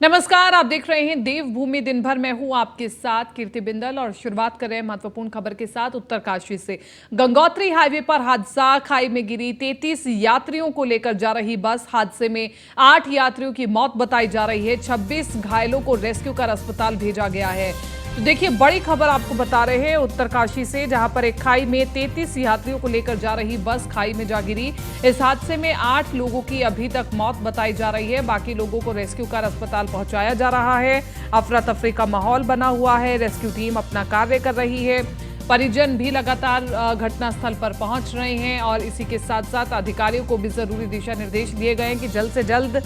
नमस्कार, आप देख रहे हैं देवभूमि दिन भर। मैं हूं आपके साथ कीर्ति बिंदल और शुरुआत कर रहे हैं महत्वपूर्ण खबर के साथ उत्तरकाशी से। गंगोत्री हाईवे पर हादसा, खाई में गिरी 33 यात्रियों को लेकर जा रही बस। हादसे में 8 यात्रियों की मौत बताई जा रही है। 26 घायलों को रेस्क्यू कर अस्पताल भेजा गया है। तो देखिए, बड़ी खबर आपको बता रहे हैं उत्तरकाशी से, जहां पर एक खाई में 33 यात्रियों को लेकर जा रही बस खाई में जा गिरी। इस हादसे में 8 लोगों की अभी तक मौत बताई जा रही है। बाकी लोगों को रेस्क्यू कर अस्पताल पहुंचाया जा रहा है। अफरा तफरी का माहौल बना हुआ है। रेस्क्यू टीम अपना कार्य कर रही है। परिजन भी लगातार घटनास्थल पर पहुंच रहे हैं और इसी के साथ साथ अधिकारियों को भी जरूरी दिशा निर्देश दिए गए हैं कि जल्द से जल्द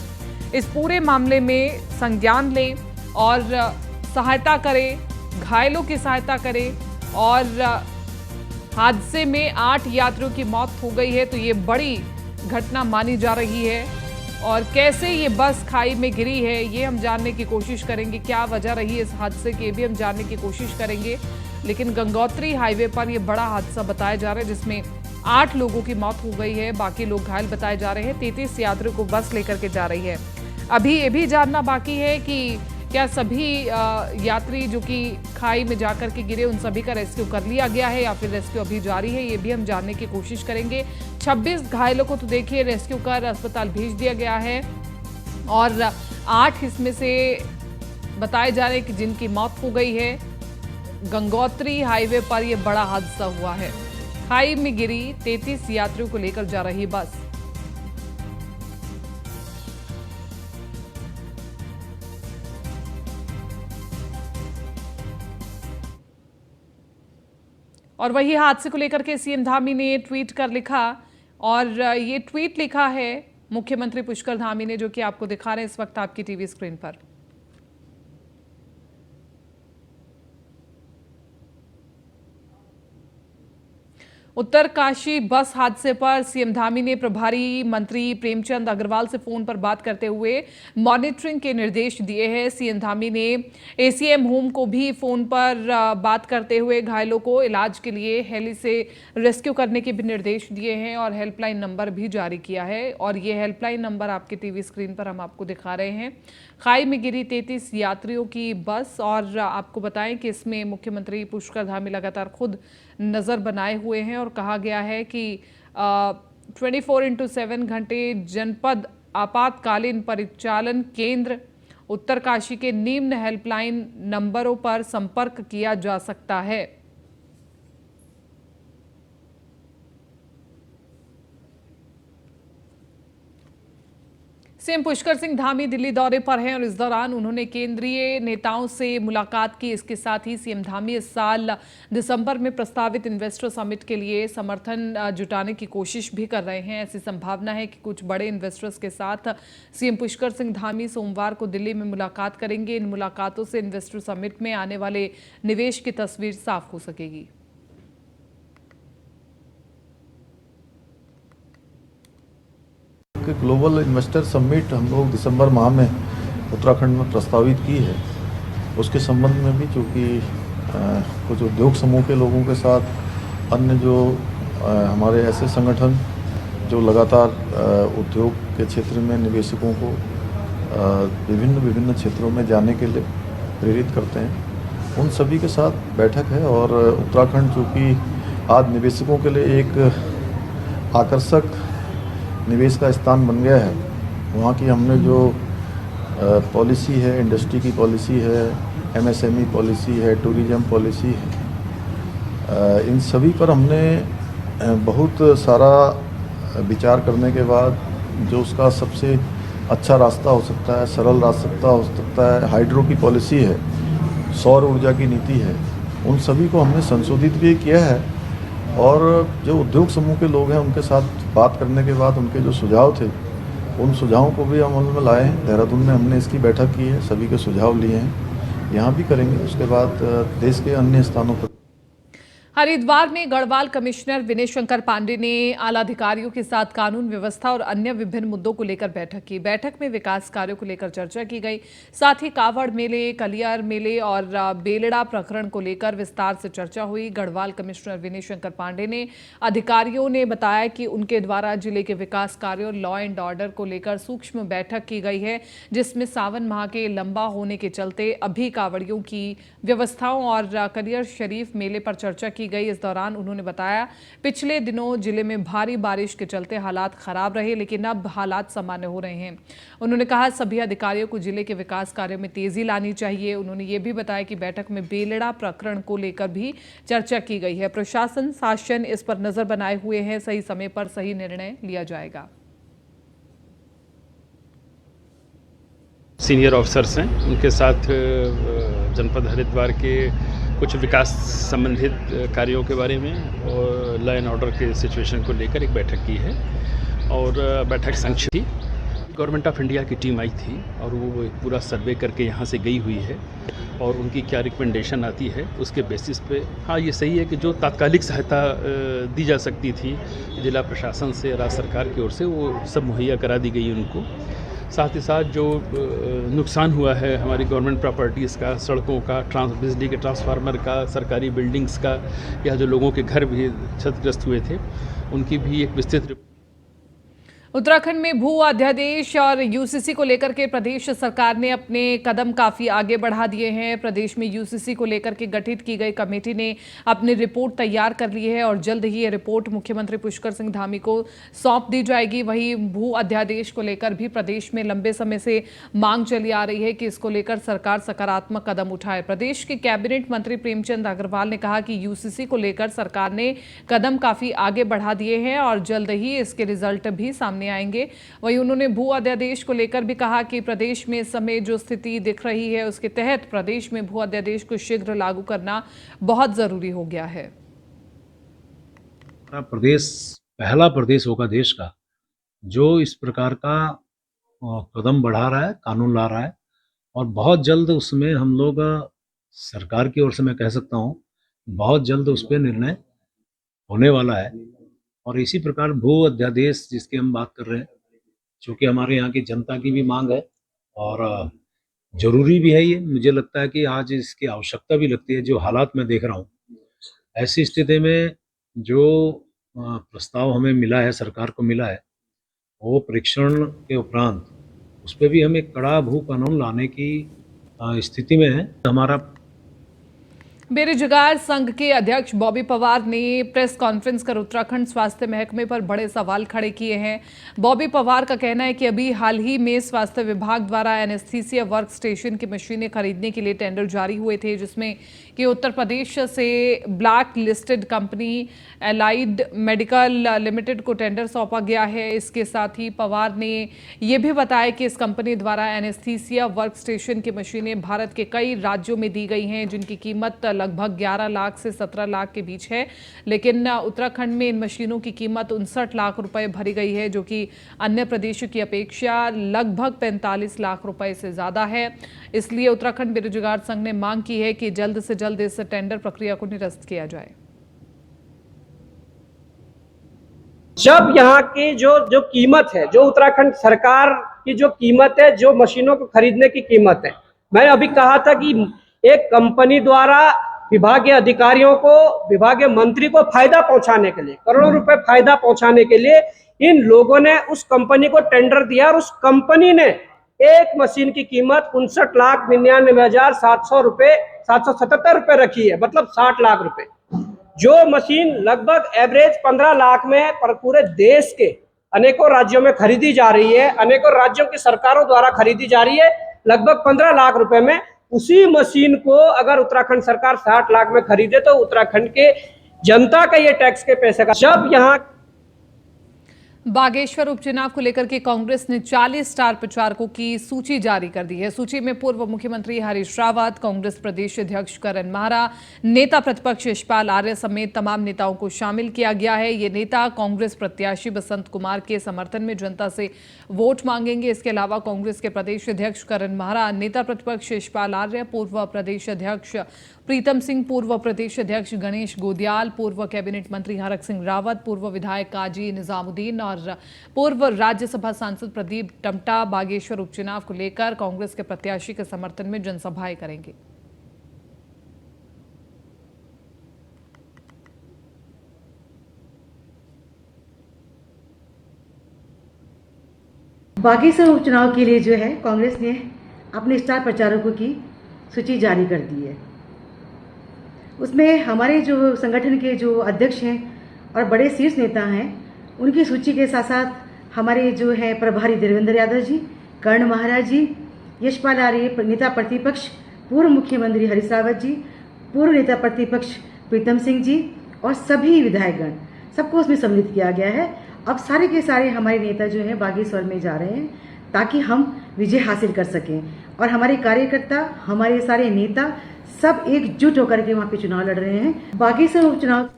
इस पूरे मामले में संज्ञान लें और सहायता करें, घायलों की सहायता करें। और हादसे में 8 यात्रियों की मौत हो गई है, तो ये बड़ी घटना मानी जा रही है। और कैसे ये बस खाई में गिरी है, ये हम जानने की कोशिश करेंगे। क्या वजह रही इस हादसे की, भी हम जानने की कोशिश करेंगे। लेकिन गंगोत्री हाईवे पर यह बड़ा हादसा बताया जा रहा है, जिसमें 8 लोगों की मौत हो गई है। बाकी लोग घायल बताए जा रहे हैं। 33 यात्रियों को बस लेकर के जा रही है। अभी ये भी जानना बाकी है कि क्या सभी यात्री जो कि खाई में जाकर के गिरे, उन सभी का रेस्क्यू कर लिया गया है या फिर रेस्क्यू अभी जारी है, ये भी हम जानने की कोशिश करेंगे। 26 घायलों को तो देखिए रेस्क्यू कर अस्पताल भेज दिया गया है और 8 इसमें से बताए जा रहे हैं कि जिनकी मौत हो गई है। गंगोत्री हाईवे पर यह बड़ा हादसा हुआ है। खाई में गिरी 33 यात्रियों को लेकर जा रही बस। और वही हादसे को लेकर के सीएम धामी ने ट्वीट कर लिखा, और ये ट्वीट लिखा है मुख्यमंत्री पुष्कर धामी ने, जो कि आपको दिखा रहे हैं इस वक्त आपकी टीवी स्क्रीन पर। उत्तरकाशी बस हादसे पर सीएम धामी ने प्रभारी मंत्री प्रेमचंद अग्रवाल से फोन पर बात करते हुए मॉनिटरिंग के निर्देश दिए हैं। सीएम धामी ने एसीएम होम को भी फोन पर बात करते हुए घायलों को इलाज के लिए हेली से रेस्क्यू करने के भी निर्देश दिए हैं और हेल्पलाइन नंबर भी जारी किया है। और ये हेल्पलाइन नंबर आपके टीवी स्क्रीन पर हम आपको दिखा रहे हैं। खाई में गिरी 33 यात्रियों की बस, और आपको बताएं कि इसमें मुख्यमंत्री पुष्कर धामी लगातार खुद नज़र बनाए हुए हैं और कहा गया है कि 24/7 घंटे जनपद आपातकालीन परिचालन केंद्र उत्तरकाशी के निम्न हेल्पलाइन नंबरों पर संपर्क किया जा सकता है। सीएम पुष्कर सिंह धामी दिल्ली दौरे पर हैं और इस दौरान उन्होंने केंद्रीय नेताओं से मुलाकात की। इसके साथ ही सीएम धामी इस साल दिसंबर में प्रस्तावित इन्वेस्टर समिट के लिए समर्थन जुटाने की कोशिश भी कर रहे हैं। ऐसी संभावना है कि कुछ बड़े इन्वेस्टर्स के साथ सीएम पुष्कर सिंह धामी सोमवार को दिल्ली में मुलाकात करेंगे। इन मुलाकातों से इन्वेस्टर समिट में आने वाले निवेश की तस्वीर साफ हो सकेगी। ग्लोबल इन्वेस्टर समिट हम लोग दिसंबर माह में उत्तराखंड में प्रस्तावित की है। उसके संबंध में भी चूँकि कुछ उद्योग समूह के लोगों के साथ अन्य जो हमारे ऐसे संगठन जो लगातार उद्योग के क्षेत्र में निवेशकों को विभिन्न क्षेत्रों में जाने के लिए प्रेरित करते हैं, उन सभी के साथ बैठक है। और उत्तराखंड चूँकि आज निवेशकों के लिए एक आकर्षक निवेश का स्थान बन गया है, वहाँ की हमने जो पॉलिसी है, इंडस्ट्री की पॉलिसी है, एमएसएमई पॉलिसी है, टूरिज्म पॉलिसी है, इन सभी पर हमने बहुत सारा विचार करने के बाद जो उसका सबसे अच्छा रास्ता हो सकता है, सरल रास्ता हो सकता है, हाइड्रो की पॉलिसी है, सौर ऊर्जा की नीति है, उन सभी को हमने संशोधित भी किया है। और जो उद्योग समूह के लोग हैं उनके साथ बात करने के बाद उनके जो सुझाव थे, उन सुझावों को भी अमल में लाए हैं। देहरादून में हमने इसकी बैठक की है, सभी के सुझाव लिए हैं, यहाँ भी करेंगे। उसके बाद देश के अन्य स्थानों पर हरिद्वार में गढ़वाल कमिश्नर विनय शंकर पांडे ने आला अधिकारियों के साथ कानून व्यवस्था और अन्य विभिन्न मुद्दों को लेकर बैठक की। बैठक में विकास कार्यों को लेकर चर्चा की गई। साथ ही कावड़ मेले, कलियार मेले और बेलड़ा प्रकरण को लेकर विस्तार से चर्चा हुई। गढ़वाल कमिश्नर विनय शंकर पांडे ने अधिकारियों ने बताया कि उनके द्वारा जिले के विकास कार्यों, लॉ एंड ऑर्डर को लेकर सूक्ष्म बैठक की गई है, जिसमें सावन माह के लंबा होने के चलते अभी कावड़ियों की व्यवस्थाओं और कलियर शरीफ मेले पर चर्चा की गई। इस दौरान उन्होंने बताया, पिछले दिनों जिले में भारी बारिश के चलते हालात खराब रहे, लेकिन अब हालात सामान्य हो रहे हैं। उन्होंने कहा सभी अधिकारियों को जिले के विकास कार्यों में तेजी लानी चाहिए। उन्होंने ये भी बताया कि बैठक में बेलड़ा प्रकरण को लेकर भी चर्चा की गई है। प्रशासन, शासन इस पर नजर बनाए हुए हैं, सही समय पर सही निर्णय लिया जाएगा। सीनियर ऑफिसर्स हैं, उनके साथ जनपद हरिद्वार के कुछ विकास संबंधित कार्यों के बारे में और लॉ एंड ऑर्डर के सिचुएशन को लेकर एक बैठक की है। और बैठक संक्षिप्त थी। गवर्नमेंट ऑफ इंडिया की टीम आई थी और वो एक पूरा सर्वे करके यहाँ से गई हुई है और उनकी क्या रिकमेंडेशन आती है उसके बेसिस पे हाँ ये सही है कि जो तात्कालिक सहायता दी जा सकती थी जिला प्रशासन से, राज्य सरकार की ओर से, वो सब मुहैया करा दी गई उनको। साथ ही साथ जो नुकसान हुआ है हमारी गवर्नमेंट प्रॉपर्टीज़ का, सड़कों का, बिजली के ट्रांसफार्मर का, सरकारी बिल्डिंग्स का, या जो लोगों के घर भी क्षतिग्रस्त हुए थे, उनकी भी एक विस्तृत। उत्तराखंड में भू अध्यादेश और यूसीसी को लेकर के प्रदेश सरकार ने अपने कदम काफी आगे बढ़ा दिए हैं। प्रदेश में यूसीसी को लेकर के गठित की गई कमेटी ने अपनी रिपोर्ट तैयार कर ली है और जल्द ही ये रिपोर्ट मुख्यमंत्री पुष्कर सिंह धामी को सौंप दी जाएगी। वहीं भू अध्यादेश को लेकर भी प्रदेश में लंबे समय से मांग चली आ रही है कि इसको लेकर सरकार सकारात्मक कदम उठाए। प्रदेश के कैबिनेट मंत्री प्रेमचंद अग्रवाल ने कहा कि यूसीसी को लेकर सरकार ने कदम काफी आगे बढ़ा दिए हैं और जल्द ही इसके रिजल्ट भी सामने आएंगे। वहीं उन्होंने भू अध्यादेश को लेकर भी कहा कि प्रदेश में इस समय जो स्थिति दिख रही है उसके तहत प्रदेश में भू अध्यादेश को शीघ्र लागू करना बहुत जरूरी हो गया है। प्रदेश पहला प्रदेश होगा देश का जो इस प्रकार का कदम बढ़ा रहा है, कानून ला रहा है और बहुत जल्द उसमें हम लोग सरकार की ओर से मैं कह सकता हूँ बहुत जल्द उस पर निर्णय होने वाला है। और इसी प्रकार भू अध्यादेश जिसकी हम बात कर रहे हैं, चूँकि हमारे यहाँ की जनता की भी मांग है और जरूरी भी है, ये मुझे लगता है कि आज इसकी आवश्यकता भी लगती है। जो हालात मैं देख रहा हूँ, ऐसी स्थिति में जो प्रस्ताव हमें मिला है, सरकार को मिला है, वो परीक्षण के उपरांत उस पर भी हम एक कड़ा भू कानून लाने की स्थिति में है। हमारा बेरोजगार संघ के अध्यक्ष बॉबी पवार ने प्रेस कॉन्फ्रेंस कर उत्तराखंड स्वास्थ्य महकमे पर बड़े सवाल खड़े किए हैं। बॉबी पवार का कहना है कि अभी हाल ही में स्वास्थ्य विभाग द्वारा एनेस्थीसिया वर्क स्टेशन की मशीनें खरीदने के लिए टेंडर जारी हुए थे, जिसमें कि उत्तर प्रदेश से black listed company allied medical limited को टेंडर सौंपा गया है। इसके साथ ही पवार ने यह भी बताया कि इस कंपनी द्वारा एनेस्थीसिया वर्क स्टेशन की मशीनें भारत के कई राज्यों में दी गई हैं, जिनकी कीमत लगभग 11 लाख से 17 लाख के बीच है। लेकिन उत्तराखंड में इन मशीनों की कीमत 59 लाख रुपए भरी गई है, जो कि अन्य प्रदेशों की अपेक्षा लगभग 45 लाख रुपए से ज्यादा है। इसलिए उत्तराखंड बेरोजगार संघ ने मांग की है कि जल्द से जल्द इस टेंडर प्रक्रिया को निरस्त किया जाए। जब यहाँ की जो कीमत है, जो उत्तराखंड सरकार की जो कीमत है, जो मशीनों को खरीदने की कीमत है, मैंने अभी कहा था कि एक कंपनी द्वारा विभागीय अधिकारियों को, विभागीय मंत्री को फायदा पहुंचाने के लिए, करोड़ों रुपए फायदा पहुंचाने के लिए इन लोगों ने उस कंपनी को टेंडर दिया और उस कंपनी ने एक मशीन की कीमत 59,99,700 रुपए, 777 रुपए रखी है, मतलब 60 लाख रुपए। जो मशीन लगभग एवरेज 15 लाख में पर पूरे देश के अनेकों राज्यों में खरीदी जा रही है, अनेकों राज्यों की सरकारों द्वारा खरीदी जा रही है लगभग 15 लाख रुपए में, उसी मशीन को अगर उत्तराखंड सरकार 60 लाख में खरीदे तो उत्तराखंड के जनता का ये टैक्स के पैसे का जब यहाँ बागेश्वर उपचुनाव को लेकर के कांग्रेस ने 40 स्टार प्रचारकों की सूची जारी कर दी है। सूची में पूर्व मुख्यमंत्री हरीश रावत, कांग्रेस प्रदेश अध्यक्ष करण माहरा, नेता प्रतिपक्ष यशपाल आर्य समेत तमाम नेताओं को शामिल किया गया है। ये नेता कांग्रेस प्रत्याशी बसंत कुमार के समर्थन में जनता से वोट मांगेंगे। इसके अलावा कांग्रेस के प्रदेश अध्यक्ष करण माहरा, नेता प्रतिपक्ष यशपाल आर्य, पूर्व प्रदेश अध्यक्ष प्रीतम सिंह, पूर्व प्रदेश अध्यक्ष गणेश गोदियाल, पूर्व कैबिनेट मंत्री हरक सिंह रावत, पूर्व विधायक काजी निजामुद्दीन और पूर्व राज्यसभा सांसद प्रदीप टमटा बागेश्वर उपचुनाव को लेकर कांग्रेस के प्रत्याशी के समर्थन में जनसभाएं करेंगे। बागेश्वर उपचुनाव के लिए जो है कांग्रेस ने अपने स्टार प्रचारकों की सूची जारी कर दी है। उसमें हमारे जो संगठन के जो अध्यक्ष हैं और बड़े शीर्ष नेता हैं, उनकी सूची के साथ साथ हमारे जो है प्रभारी देवेंद्र यादव जी, कर्ण महाराज जी, यशपाल आर्य, नेता प्रतिपक्ष पूर्व मुख्यमंत्री हरीश रावत जी, पूर्व नेता प्रतिपक्ष प्रीतम सिंह जी और सभी विधायकगण, सबको उसमें सम्मिलित किया गया है। अब सारे के सारे हमारे नेता जो हैं बागेश्वर में जा रहे हैं ताकि हम विजय हासिल कर सकें और हमारे कार्यकर्ता, हमारे सारे नेता सब एकजुट होकर के वहां पे चुनाव लड़ रहे हैं। बागेश्वर उपचुनाव।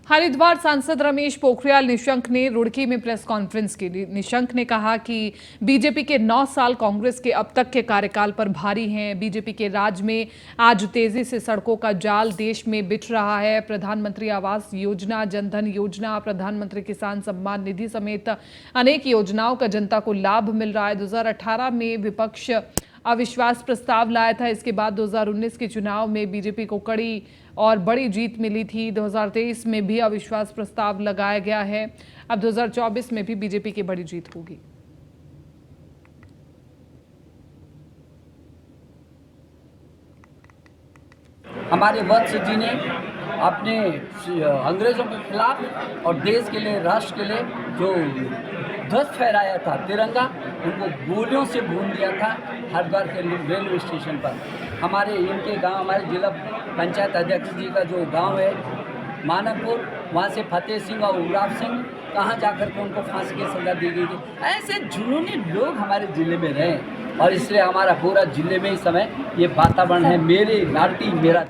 हरिद्वार सांसद रमेश पोखरियाल निशंक ने रुड़की में प्रेस कॉन्फ्रेंस की। निशंक ने कहा कि बीजेपी के 9 साल कांग्रेस के अब तक के कार्यकाल पर भारी हैं। बीजेपी के राज में आज तेजी से सड़कों का जाल देश में बिछ रहा है। प्रधानमंत्री आवास योजना, जनधन योजना, प्रधानमंत्री किसान सम्मान निधि समेत अनेक योजनाओं का जनता को लाभ मिल रहा है। 2018 में विपक्ष अविश्वास प्रस्ताव लाया था। इसके बाद 2019 के चुनाव में बीजेपी को कड़ी और बड़ी जीत मिली थी। 2023 में भी अविश्वास प्रस्ताव लगाया गया है। अब 2024 में भी बीजेपी की बड़ी जीत होगी। हमारे वत्स जी ने अपने अंग्रेजों के खिलाफ और देश के लिए, राष्ट्र के लिए जो ध्वज फहराया था, तिरंगा, उनको गोलियों से भून दिया था हरिद्वार के रेलवे स्टेशन पर। हमारे इनके गांव, हमारे जिला पंचायत अध्यक्ष जी का जो गांव है मानकपुर, वहाँ से फतेह सिंह और उराव सिंह कहाँ जाकर के उनको फांसी की सजा दी गई थी। ऐसे जुनूनी लोग हमारे जिले में रहे और इसलिए हमारा पूरा जिले में इस समय ये वातावरण है, मेरी नाटी मेरा।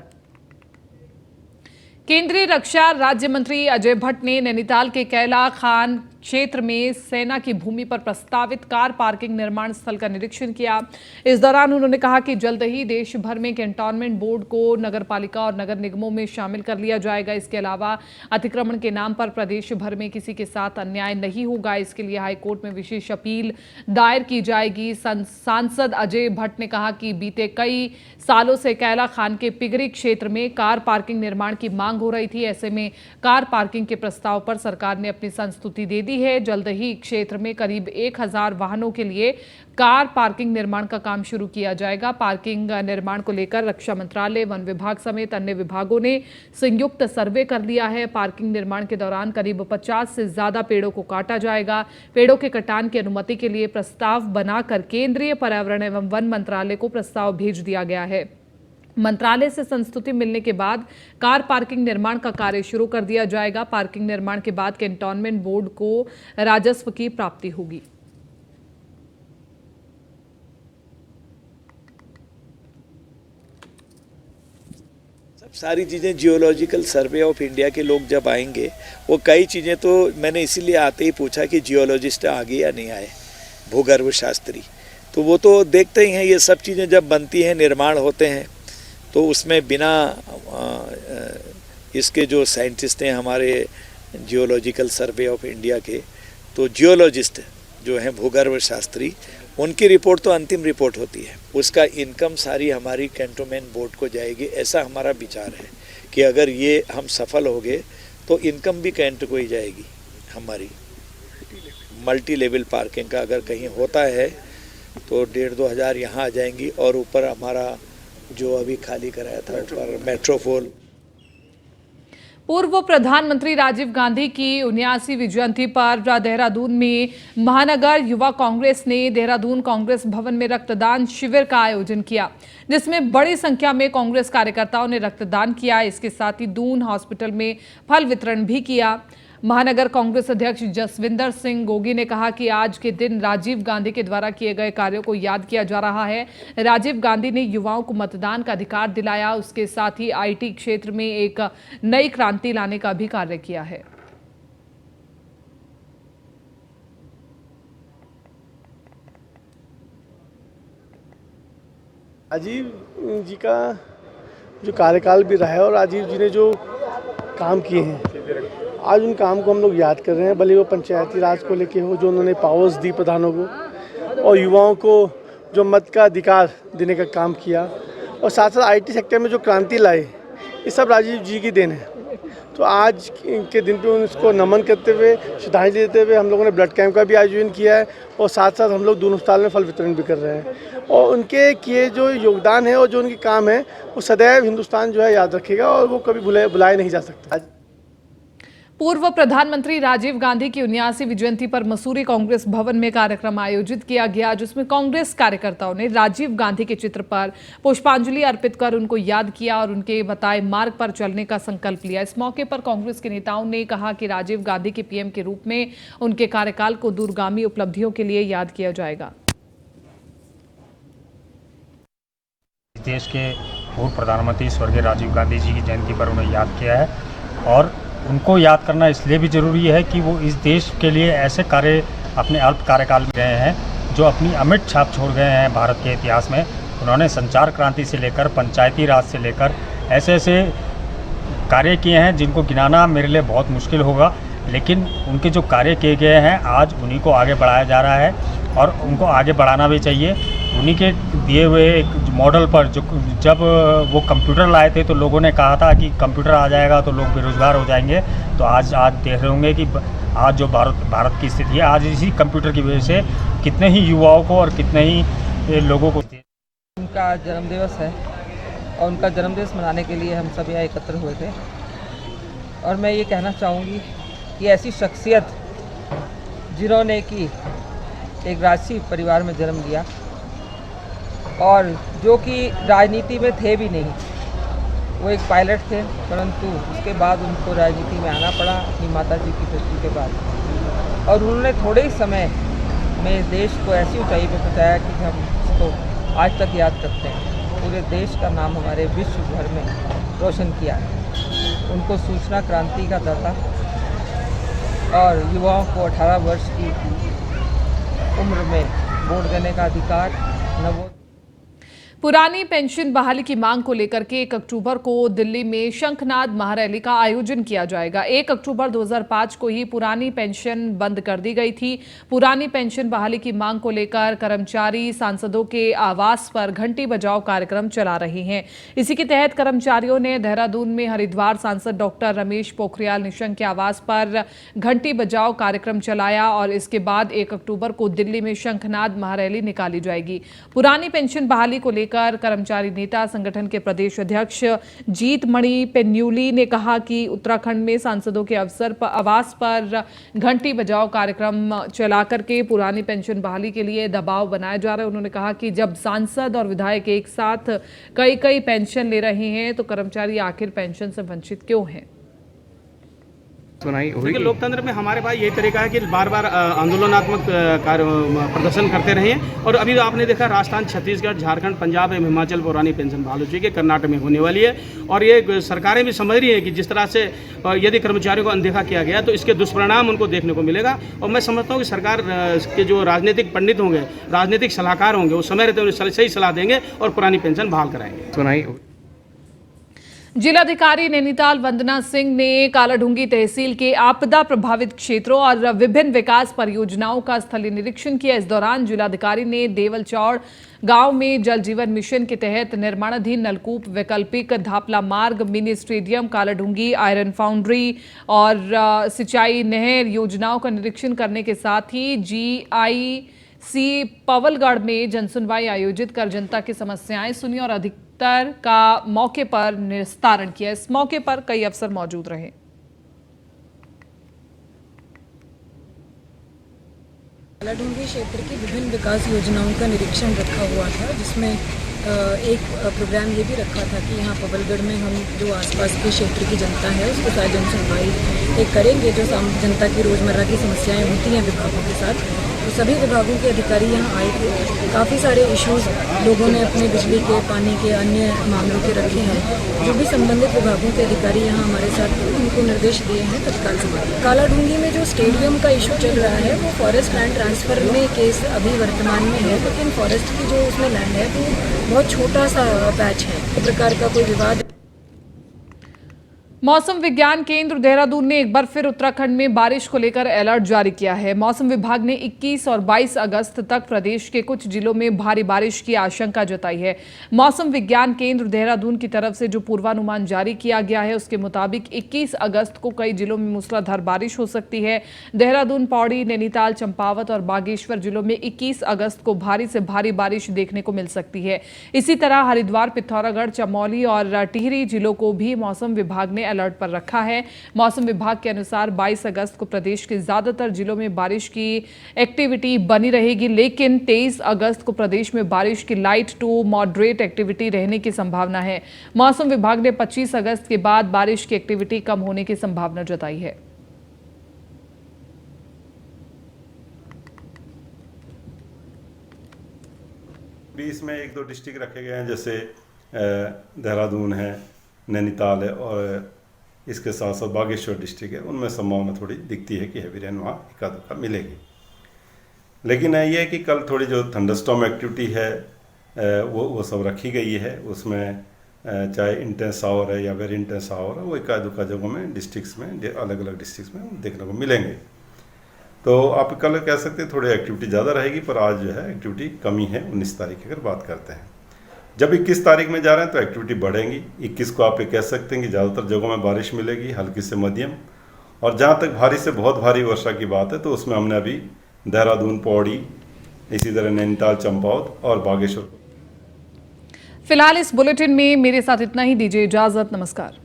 केंद्रीय रक्षा राज्य मंत्री अजय भट्ट ने नैनीताल के कैला खान क्षेत्र में सेना की भूमि पर प्रस्तावित कार पार्किंग निर्माण स्थल का निरीक्षण किया। इस दौरान उन्होंने कहा कि जल्द ही देश भर में कैंटोनमेंट बोर्ड को नगरपालिका और नगर निगमों में शामिल कर लिया जाएगा। इसके अलावा अतिक्रमण के नाम पर प्रदेश भर में किसी के साथ अन्याय नहीं होगा। इसके लिए हाईकोर्ट में विशेष अपील दायर की जाएगी। सांसद अजय भट्ट ने कहा कि बीते कई सालों से कैला खान के पिगरी क्षेत्र में कार पार्किंग निर्माण की मांग हो रही थी। ऐसे में कार पार्किंग के प्रस्ताव पर सरकार ने अपनी संस्तुति दे दी है। जल्द ही क्षेत्र में करीब 1000 वाहनों के लिए कार पार्किंग निर्माण का काम शुरू किया जाएगा। पार्किंग निर्माण को लेकर रक्षा मंत्रालय, वन विभाग समेत अन्य विभागों ने संयुक्त सर्वे कर लिया है। पार्किंग निर्माण के दौरान करीब 50 से ज्यादा पेड़ों को काटा जाएगा। पेड़ों के कटान की अनुमति के लिए प्रस्ताव बनाकर केंद्रीय पर्यावरण एवं वन मंत्रालय को प्रस्ताव भेज दिया गया है। मंत्रालय से संस्तुति मिलने के बाद कार पार्किंग निर्माण का कार्य शुरू कर दिया जाएगा। पार्किंग निर्माण के बाद कैंटोनमेंट बोर्ड को राजस्व की प्राप्ति होगी। सारी चीज़ें जियोलॉजिकल सर्वे ऑफ इंडिया के लोग जब आएंगे, वो कई चीज़ें तो मैंने इसीलिए आते ही पूछा कि जियोलॉजिस्ट आगे या नहीं आए, भूगर्भ शास्त्री, तो वो तो देखते ही हैं। ये सब चीज़ें जब बनती हैं, निर्माण होते हैं, तो उसमें बिना इसके जो साइंटिस्ट हैं हमारे जियोलॉजिकल सर्वे ऑफ इंडिया के, तो जियोलॉजिस्ट जो हैं भूगर्भ शास्त्री, उनकी रिपोर्ट तो अंतिम रिपोर्ट होती है। उसका इनकम सारी हमारी कैंटोनमेंट बोर्ड को जाएगी। ऐसा हमारा विचार है कि अगर ये हम सफल हो गए तो इनकम भी कैंट को ही जाएगी हमारी। मल्टी लेवल पार्किंग का अगर कहीं होता है तो 1500-2000 हज़ार यहाँ आ जाएंगी और ऊपर हमारा जो अभी खाली कराया था ऊपर मेट्रोपोल। पूर्व प्रधानमंत्री राजीव गांधी की 79वीं जयंती पर देहरादून में महानगर युवा कांग्रेस ने देहरादून कांग्रेस भवन में रक्तदान शिविर का आयोजन किया, जिसमें बड़ी संख्या में कांग्रेस कार्यकर्ताओं ने रक्तदान किया। इसके साथ ही दून हॉस्पिटल में फल वितरण भी किया। महानगर कांग्रेस अध्यक्ष जसविंदर सिंह गोगी ने कहा कि आज के दिन राजीव गांधी के द्वारा किए गए कार्यों को याद किया जा रहा है। राजीव गांधी ने युवाओं को मतदान का अधिकार दिलाया, उसके साथ ही आईटी क्षेत्र में एक नई क्रांति लाने का भी कार्य किया है। राजीव जी का जो कार्यकाल भी रहा है और राजीव जी ने जो काम किए हैं, आज उन काम को हम लोग याद कर रहे हैं। भले वो पंचायती राज को लेके हो, जो उन्होंने पावर्स दी प्रधानों को, और युवाओं को जो मत का अधिकार देने का काम किया, और साथ साथ आईटी सेक्टर में जो क्रांति लाए, ये सब राजीव जी की देन है। तो आज के दिन पे उसको नमन करते हुए, श्रद्धांजलि देते हुए हम लोगों ने ब्लड कैंप का भी आयोजन किया है, और साथ साथ हम लोग दोनों अस्पताल में फल वितरण भी कर रहे हैं। और उनके किए जो योगदान है और जो उनके काम है, वो सदैव हिंदुस्तान जो है याद रखेगा, और वो कभी भुलाया नहीं जा सकता। पूर्व प्रधानमंत्री राजीव गांधी की 79वीं जयंती पर मसूरी कांग्रेस भवन में कार्यक्रम आयोजित किया गया, जिसमें कांग्रेस कार्यकर्ताओं ने राजीव गांधी के चित्र पर पुष्पांजलि अर्पित कर उनको याद किया और उनके बताए मार्ग पर चलने का संकल्प लिया। इस मौके पर कांग्रेस के नेताओं ने कहा कि राजीव गांधी के पीएम के रूप में उनके कार्यकाल को दूरगामी उपलब्धियों के लिए याद किया जाएगा। देश के पूर्व प्रधानमंत्री स्वर्गीय राजीव गांधी जी की जयंती पर उन्हें याद किया है, और उनको याद करना इसलिए भी ज़रूरी है कि वो इस देश के लिए ऐसे कार्य अपने अल्प कार्यकाल में गए हैं जो अपनी अमिट छाप छोड़ गए हैं भारत के इतिहास में। उन्होंने संचार क्रांति से लेकर पंचायती राज से लेकर ऐसे ऐसे कार्य किए हैं जिनको गिनाना मेरे लिए बहुत मुश्किल होगा, लेकिन उनके जो कार्य किए गए हैं आज उन्हीं को आगे बढ़ाया जा रहा है, और उनको आगे बढ़ाना भी चाहिए। उन्हीं के दिए हुए एक मॉडल पर जब वो कंप्यूटर लाए थे तो लोगों ने कहा था कि कंप्यूटर आ जाएगा तो लोग बेरोज़गार हो जाएंगे। तो आज देख रहे होंगे कि आज जो भारत की स्थिति है, आज इसी कंप्यूटर की वजह से कितने ही युवाओं को और कितने ही लोगों को। उनका जन्मदिवस है और उनका जन्मदिवस मनाने के लिए हम सब यहाँ एकत्र हुए थे, और मैं ये कहना चाहूँगी कि ऐसी शख्सियत जिन्होंने कि एक राजसी परिवार में जन्म लिया और जो कि राजनीति में थे भी नहीं, वो एक पायलट थे, परंतु उसके बाद उनको राजनीति में आना पड़ा अपनी माताजी की मृत्यु के बाद, और उन्होंने थोड़े ही समय में देश को ऐसी ऊंचाई पर पहुंचाया कि हम उसको आज तक याद करते हैं। पूरे देश का नाम हमारे विश्व भर में रोशन किया है। उनको सूचना क्रांति का दाता और युवाओं को 18 वर्ष की उम्र में वोट देने का अधिकार, पुरानी पेंशन बहाली की मांग को लेकर के 1 अक्टूबर को दिल्ली में शंखनाद महारैली का आयोजन किया जाएगा। 1 अक्टूबर 2005 को ही पुरानी पेंशन बंद कर दी गई थी। पुरानी पेंशन बहाली की मांग को लेकर कर्मचारी सांसदों के आवास पर घंटी बजाओ कार्यक्रम चला रहे हैं। इसी के तहत कर्मचारियों ने देहरादून में हरिद्वार सांसद डॉक्टर रमेश पोखरियाल निशंक के आवास पर घंटी बजाओ कार्यक्रम चलाया, और इसके बाद 1 अक्टूबर को दिल्ली में शंखनाद महारैली निकाली जाएगी। पुरानी पेंशन बहाली को लेकर कर्मचारी नेता संगठन के प्रदेश अध्यक्ष जीत मणि पेन्यूली ने कहा कि उत्तराखंड में सांसदों के आवास पर घंटी बजाओ कार्यक्रम चला करके पुरानी पेंशन बहाली के लिए दबाव बनाया जा रहा है। उन्होंने कहा कि जब सांसद और विधायक एक साथ कई पेंशन ले रहे हैं तो कर्मचारी आखिर पेंशन से वंचित क्यों हैं? देखिए, लोकतंत्र में हमारे पास यही तरीका है कि बार बार आंदोलनात्मक कार्य प्रदर्शन करते रहे, और अभी आपने देखा राजस्थान, छत्तीसगढ़, झारखंड, पंजाब एवं हिमाचल पुरानी पेंशन बहाल हो चुकी है, कर्नाटक में होने वाली है, और ये सरकारें भी समझ रही है कि जिस तरह से यदि कर्मचारियों को अनदेखा किया गया तो इसके दुष्परिणाम उनको देखने को मिलेगा। और मैं समझता हूँ कि सरकार के जो राजनीतिक पंडित होंगे, राजनीतिक सलाहकार होंगे, वो समय रहते हुए सही सलाह देंगे और पुरानी पेंशन बहाल कराएंगे। जिलाधिकारी नैनीताल वंदना सिंह ने कालाढूंगी तहसील के आपदा प्रभावित क्षेत्रों और विभिन्न विकास परियोजनाओं का स्थलीय निरीक्षण किया। इस दौरान जिलाधिकारी ने देवलचौड़ गांव में जल जीवन मिशन के तहत निर्माणाधीन नलकूप, वैकल्पिक धापला मार्ग, mini stadium, Kaladhungi iron foundry और सिंचाई नहर योजनाओं का निरीक्षण करने के साथ ही GIC पवलगढ़ में जनसुनवाई आयोजित कर जनता की समस्याएं सुनी और अधिकतर का मौके पर निस्तारण किया। इस मौके पर कई अफसर मौजूद रहे। कालाढूंगी क्षेत्र की विभिन्न विकास योजनाओं का निरीक्षण रखा हुआ था, जिसमें एक प्रोग्राम ये भी रखा था कि यहाँ पवलगढ़ में हम जो आसपास के क्षेत्र की जनता है उसके साथ जनसुनवाई एक करेंगे, जो जनता की रोज़मर्रा की समस्याएं होती हैं विभागों के साथ। तो सभी विभागों के अधिकारी यहाँ आए थे। काफ़ी सारे इश्यूज़ लोगों ने अपने बिजली के, पानी के, अन्य मामलों के रखे हैं। जो भी संबंधित विभागों के अधिकारी यहाँ हमारे साथ थे, उनको निर्देश दिए हैं तत्काल समाप्त। कालाढूंगी में जो स्टेडियम का इशू चल रहा है वो फॉरेस्ट लैंड ट्रांसफ़र में केस अभी वर्तमान में है, लेकिन फॉरेस्ट की जो उसमें लैंड है वो बहुत छोटा सा पैच है। इस प्रकार का कोई विवाद। मौसम विज्ञान केंद्र देहरादून ने एक बार फिर उत्तराखंड में बारिश को लेकर अलर्ट जारी किया है। मौसम विभाग ने 21 और 22 अगस्त तक प्रदेश के कुछ जिलों में भारी बारिश की आशंका जताई है। मौसम विज्ञान केंद्र देहरादून की तरफ से जो पूर्वानुमान जारी किया गया है उसके मुताबिक 21 अगस्त को कई जिलों में मूसलाधार बारिश हो सकती है। देहरादून, पौड़ी, नैनीताल, चंपावत और बागेश्वर जिलों में 21 अगस्त को भारी से भारी बारिश देखने को मिल सकती है। इसी तरह हरिद्वार, पिथौरागढ़, चमोली और टिहरी जिलों को भी मौसम विभाग ने अलर्ट पर रखा है। मौसम विभाग के अनुसार 22 अगस्त को प्रदेश के ज्यादातर जिलों में बारिश की एक्टिविटी बनी रहेगी, लेकिन 23 अगस्त को प्रदेश में बारिश की लाइट टू मॉडरेट एक्टिविटी रहने की संभावना है। मौसम विभाग ने 25 अगस्त के बाद बारिश की एक्टिविटी कम होने की संभावना जताई है। बीस में एक दो डिस्ट्रिक्ट रखे गए हैं, जैसे देहरादून है, नैनीताल है और इसके साथ साथ बागेश्वर डिस्ट्रिक्ट है। उनमें संभावना थोड़ी दिखती है कि हैवी रेन वहाँ एका दुक्का मिलेगी। लेकिन ये है कि कल थोड़ी जो थंडरस्टॉर्म एक्टिविटी है वो सब रखी गई है। उसमें चाहे इंटेंस शावर है या वेरी इंटेंस शावर है, वो एका दुक्का जगहों में डिस्ट्रिक्ट्स में अलग अलग डिस्ट्रिक्ट्स में देखने को मिलेंगे। तो आप कल कह सकते हैं थोड़ी एक्टिविटी ज़्यादा रहेगी, पर आज जो है एक्टिविटी कमी है। 19 तारीख की अगर बात करते हैं, जब 21 तारीख में जा रहे हैं तो एक्टिविटी बढ़ेंगी। 21 को आप ये कह सकते हैं कि ज़्यादातर जगहों में बारिश मिलेगी, हल्की से मध्यम। और जहाँ तक भारी से बहुत भारी वर्षा की बात है तो उसमें हमने अभी देहरादून, पौड़ी, इसी तरह नैनीताल, चंपावत और बागेश्वर। फिलहाल इस बुलेटिन में मेरे साथ इतना ही। दीजिए इजाजत। नमस्कार।